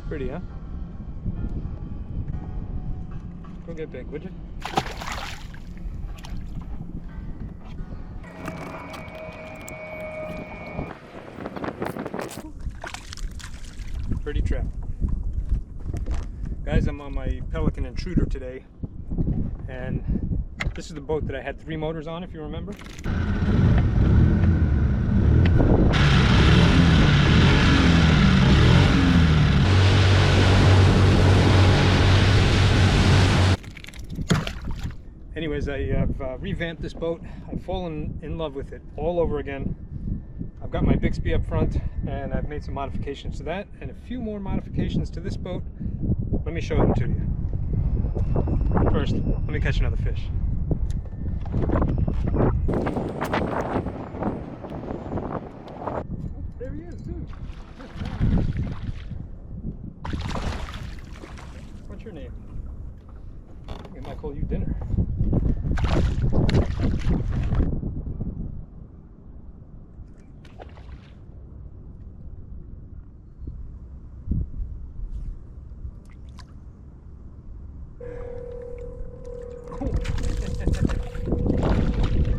Pretty, huh? Go get big, would you? Pretty trout. Guys, I'm on my Pelican Intruder today, and this is the boat that I had 3 motors on, if you remember. Anyways, I have revamped this boat. I've fallen in love with it all over again. I've got my Bixby up front, and I've made some modifications to that, and a few more modifications to this boat. Let me show them to you. First, let me catch another fish. Oh, there he is, too. What's your name? I might call you Dinner.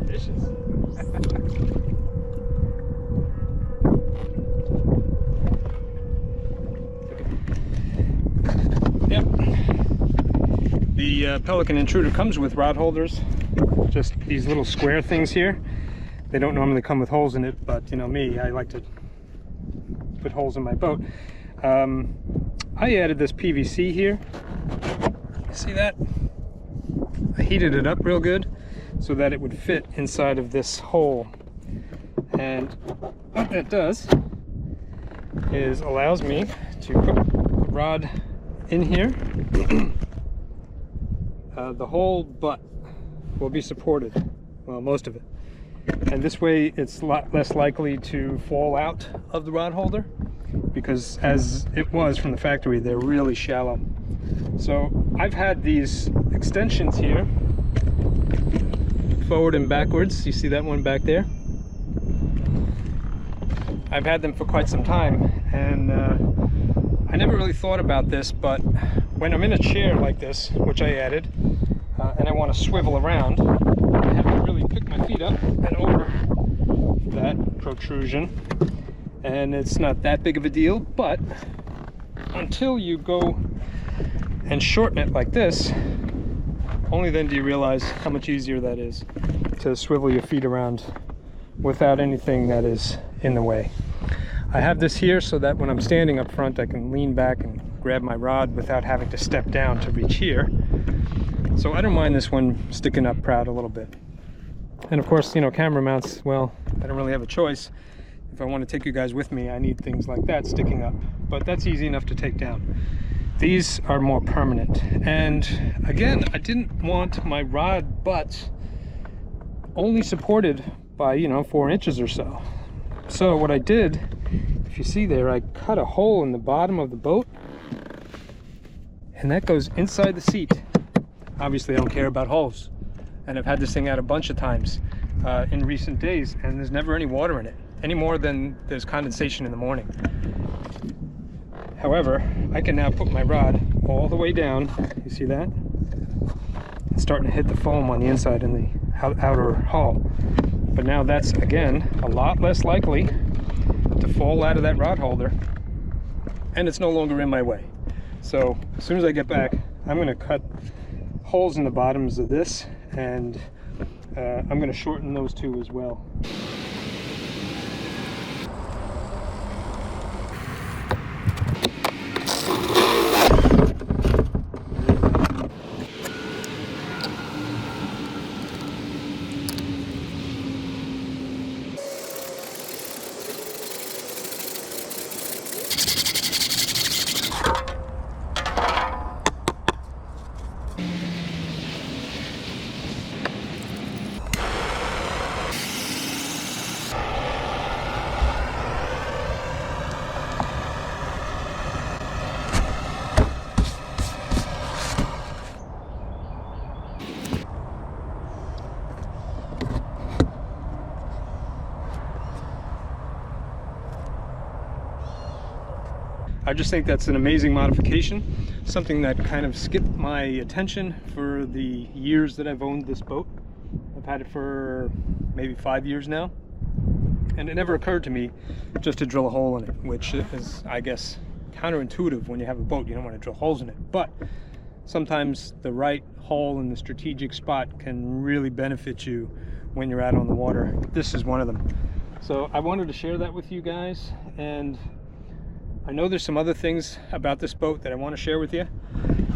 Vicious. Yep. The Pelican Intruder comes with rod holders, just these little square things here. They don't normally come with holes in it, but you know me, I like to put holes in my boat. I added this PVC here. See that? I heated it up real good so that it would fit inside of this hole, and what that does is allows me to put a rod in here. The whole butt will be supported, well, most of it, and this way it's a lot less likely to fall out of the rod holder, because as it was from the factory, they're really shallow. So I've had these extensions here, forward and backwards. You see that one back there? I've had them for quite some time, and I never really thought about this, but when I'm in a chair like this, which I added, and I want to swivel around, I have to really pick my feet up and over that protrusion, and it's not that big of a deal, but until you go and shorten it like this, only then do you realize how much easier that is to swivel your feet around without anything that is in the way. I have this here so that when I'm standing up front, I can lean back and grab my rod without having to step down to reach here. So I don't mind this one sticking up proud a little bit. And of course, you know, camera mounts, well, I don't really have a choice. If I want to take you guys with me, I need things like that sticking up, but that's easy enough to take down. These are more permanent, and again, I didn't want my rod butt only supported by, you know, 4 inches or so. So what I did, if you see there, I cut a hole in the bottom of the boat, and that goes inside the seat. Obviously I don't care about holes, and I've had this thing out a bunch of times in recent days, and there's never any water in it, any more than there's condensation in the morning. However, I can now put my rod all the way down. You see that? It's starting to hit the foam on the inside in the outer hull. But now that's, again, a lot less likely to fall out of that rod holder, and it's no longer in my way. So as soon as I get back, I'm going to cut holes in the bottoms of this, and I'm going to shorten those two as well. I just think that's an amazing modification, something that kind of skipped my attention for the years that I've owned this boat. I've had it for maybe 5 years now, and it never occurred to me just to drill a hole in it, which is, I guess, counterintuitive. When you have a boat, you don't want to drill holes in it, but sometimes the right hole in the strategic spot can really benefit you when you're out on the water. This is one of them. So I wanted to share that with you guys, and I know there's some other things about this boat that I want to share with you,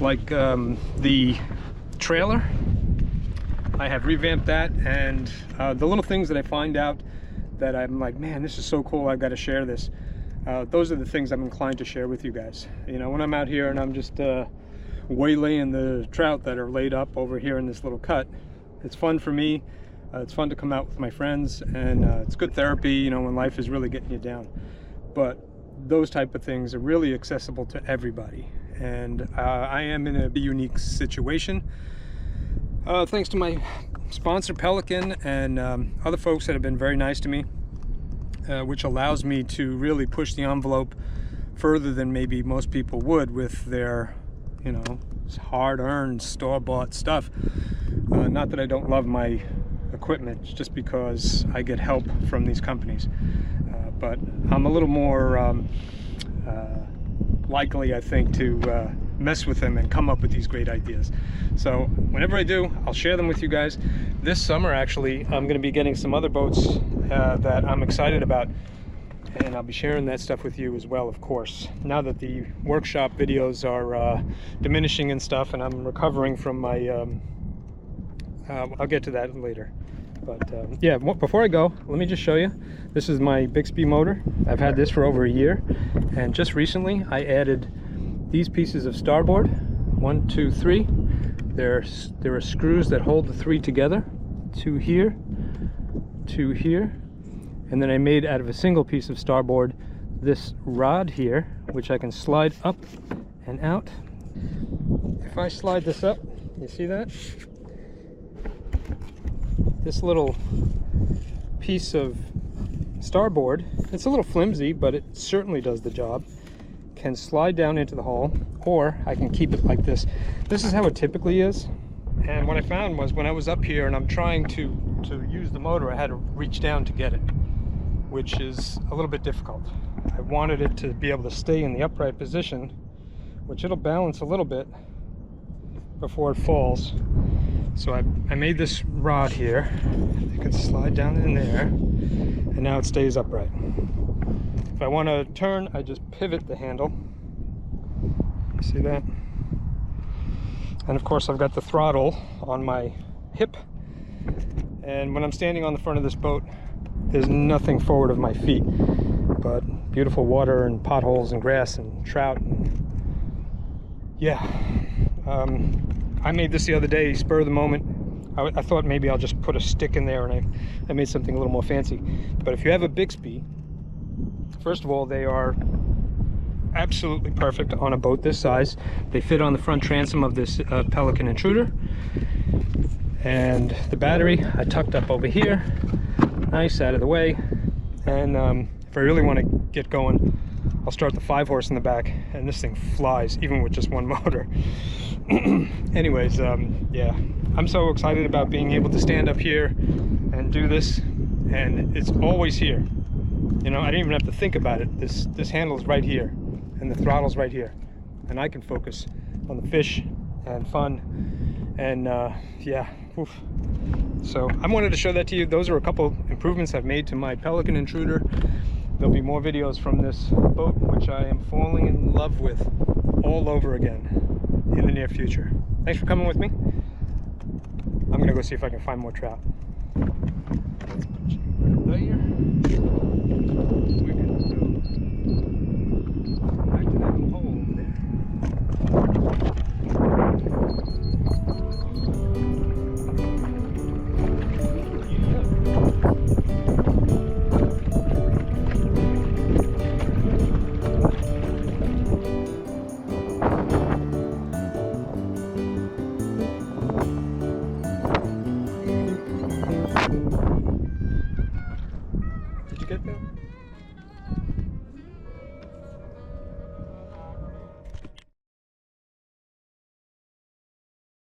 like the trailer. I have revamped that, and the little things that I find out that I'm like, man, this is so cool, I've got to share this. Those are the things I'm inclined to share with you guys. You know, when I'm out here and I'm just waylaying the trout that are laid up over here in this little cut, it's fun for me. It's fun to come out with my friends, and it's good therapy, you know, when life is really getting you down. But those type of things are really accessible to everybody, and I am in a unique situation thanks to my sponsor Pelican and other folks that have been very nice to me, which allows me to really push the envelope further than maybe most people would with their, you know, hard-earned store-bought stuff. Not that I don't love my equipment, just because I get help from these companies, but I'm a little more likely, I think, to mess with them and come up with these great ideas. So whenever I do, I'll share them with you guys. This summer, actually, I'm going to be getting some other boats that I'm excited about, and I'll be sharing that stuff with you as well, of course, now that the workshop videos are diminishing and stuff, and I'm recovering from my I'll get to that later. But yeah, before I go, let me just show you. This is my Bixby motor. I've had this for over a year, and just recently I added these pieces of starboard. 1, 2, 3. There are screws that hold the 3 together. 2 here, 2 here, and then I made out of a single piece of starboard this rod here, which I can slide up and out. If I slide this up, you see that? This little piece of starboard, it's a little flimsy, but it certainly does the job, can slide down into the hole, or I can keep it like this. This is how it typically is, and what I found was when I was up here and I'm trying to use the motor, I had to reach down to get it, which is a little bit difficult. I wanted it to be able to stay in the upright position, which it'll balance a little bit before it falls. So I made this rod here. You can slide down in there, and now it stays upright. If I want to turn, I just pivot the handle. See that? And of course I've got the throttle on my hip, and when I'm standing on the front of this boat, there's nothing forward of my feet but beautiful water and potholes and grass and trout. Yeah. I made this the other day, spur of the moment. I thought maybe I'll just put a stick in there, and I made something a little more fancy. But if you have a Bixby, first of all, they are absolutely perfect on a boat this size. They fit on the front transom of this Pelican Intruder. And the battery I tucked up over here, nice out of the way. And if I really want to get going, I'll start the 5-horse in the back, and this thing flies even with just one motor. Anyways, yeah, I'm so excited about being able to stand up here and do this, and it's always here. You know, I didn't even have to think about it. This handle is right here, and the throttle's right here, and I can focus on the fish and fun, and yeah, oof. So I wanted to show that to you. Those are a couple improvements I've made to my Pelican Intruder. There'll be more videos from this boat, which I am falling in love with all over again in the near future. Thanks for coming with me. I'm gonna go see if I can find more trout. Let's put you right there. We're gonna go back to that hole over there. Did you get that?